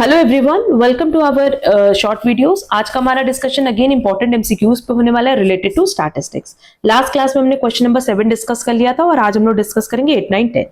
Hello everyone, welcome to our short videos. आज का हमारा डिस्कशन अगेन इंपॉर्टेंट एमसीक्यूज पे होने वाला है related to statistics. Last class में हमने क्वेश्चन नंबर 7 डिस्कस कर लिया था और आज हम लोग डिस्कस करेंगे 8, 9, 10।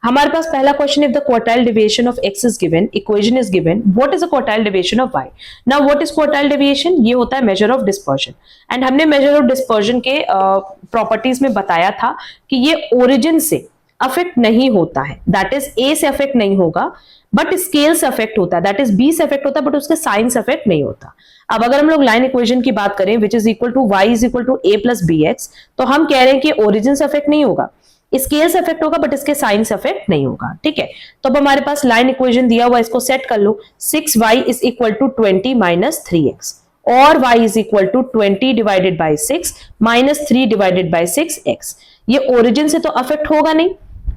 हमारे पास पहला question, if the quartile deviation of x is given, equation is given, what is the quartile deviation of y। Now what is quartile deviation? ये होता है मेजर ऑफ डिस्पर्जन। एंड हमने मेजर ऑफ डिस्पर्जन के properties में बताया था कि ये ओरिजिन से अफेक्ट नहीं होता है, दैट इज ए से अफेक्ट नहीं होगा, बट स्केल से अफेक्ट होता है, दैट इज बी से अफेक्ट होता है, बट उसके साइन से अफेक्ट नहीं होता। अब अगर हम लोग लाइन इक्वेशन की बात करें, which is equal to y is equal to a plus b x, तो हम कह रहे हैं कि ओरिजिन से अफेक्ट नहीं होगा, स्केल से अफेक्ट होगा, बट इसके साइन से अफेक्ट नहीं होगा। ठीक है, तो अब हमारे पास लाइन इक्वेशन दिया हुआ, इसको सेट कर लो। 6y is equal to 20 minus 3x और y is equal to 20 divided by 6 minus 3 divided by 6x। ये ओरिजिन से तो अफेक्ट होगा नहीं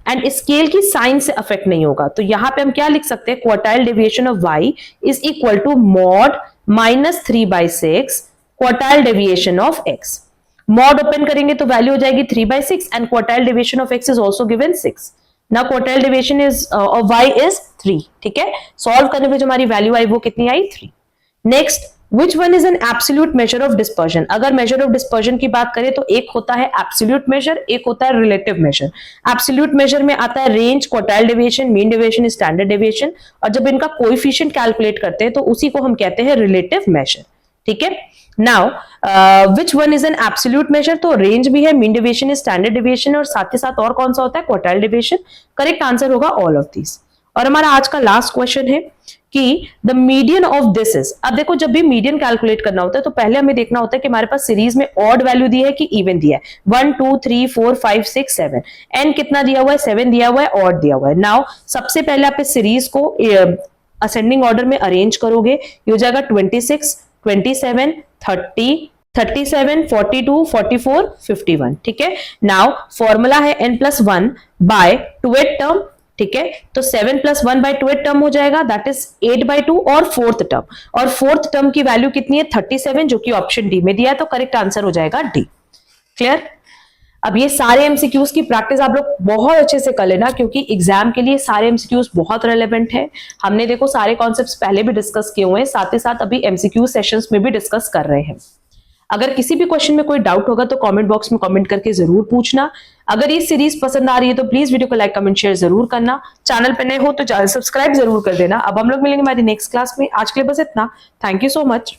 एंड स्केल की साइन से अफेक्ट नहीं होगा, तो यहां पे हम क्या लिख सकते हैं? Quartile deviation of y is equal to mod minus 3 by 6 quartile deviation of x। Mod open करेंगे तो वैल्यू हो जाएगी 3 by 6 and quartile deviation of x is also given 6। Now quartile deviation is of y is 3। ठीक है, solve करने पे जो हमारी वैल्यू आई वो कितनी आई? 3। Next, Which one is an absolute measure of dispersion? अगर measure of dispersion की बात करें तो एक होता है absolute measure, एक होता है relative measure। absolute measure में आता है range, quartile deviation, mean deviation, standard deviation, और जब इनका coefficient calculate करते हैं तो उसी को हम कहते हैं relative measure। ठीक है, now which one is an absolute measure? तो range भी है, mean deviation है, standard deviation है, और साथ ही साथ और कौन सा होता है? quartile deviation। करेक्ट आंसर होगा all of these। और हमारा आज का लास्ट क्वेश्चन है कि the median of this is. अब देखो, जब भी मीडियन कैलकुलेट करना होता है तो पहले हमें देखना होता है कि हमारे पास सीरीज में ऑड वैल्यू दी है कि इवन दिया है। 1 2 3 4 5 6 7 एन कितना दिया हुआ है? 7 दिया हुआ है, ऑड दिया हुआ है। नाउ सबसे पहले आप इस सीरीज को असेंडिंग ऑर्डर में अरेंज करोगे, ये हो जाएगा 26 27 30 37 42 44 51। ठीक है, नाउ फॉर्मूला है n+1 बाय 2th टर्म। ठीक है, तो 7 + 1 बाई 2th टर्म हो जाएगा, दैट इज 8/2 और 4th टर्म, और 4th टर्म की वैल्यू कितनी है? 37, जो कि ऑप्शन डी में दिया है, तो करेक्ट आंसर हो जाएगा डी। क्लियर? अब ये सारे एमसीक्यूज की प्रैक्टिस आप लोग बहुत अच्छे से कर लेना, क्योंकि एग्जाम के लिए सारे एमसीक्यूज बहुत रेलेवेंट है। हमने देखो सारे कॉन्सेप्ट्स पहले भी डिस्कस किए हुए हैं, साथ ही साथ अभी एमसीक्यू सेशंस में भी डिस्कस कर रहे हैं। अगर किसी भी क्वेश्चन में कोई डाउट होगा तो कमेंट बॉक्स में कमेंट करके जरूर पूछना। अगर ये सीरीज पसंद आ रही है तो प्लीज वीडियो को लाइक कमेंट शेयर जरूर करना। चैनल पे नए हो तो चैनल सब्सक्राइब जरूर कर देना। अब हम लोग मिलेंगे हमारी नेक्स्ट क्लास में। आज के लिए बस इतना। Thank you so much.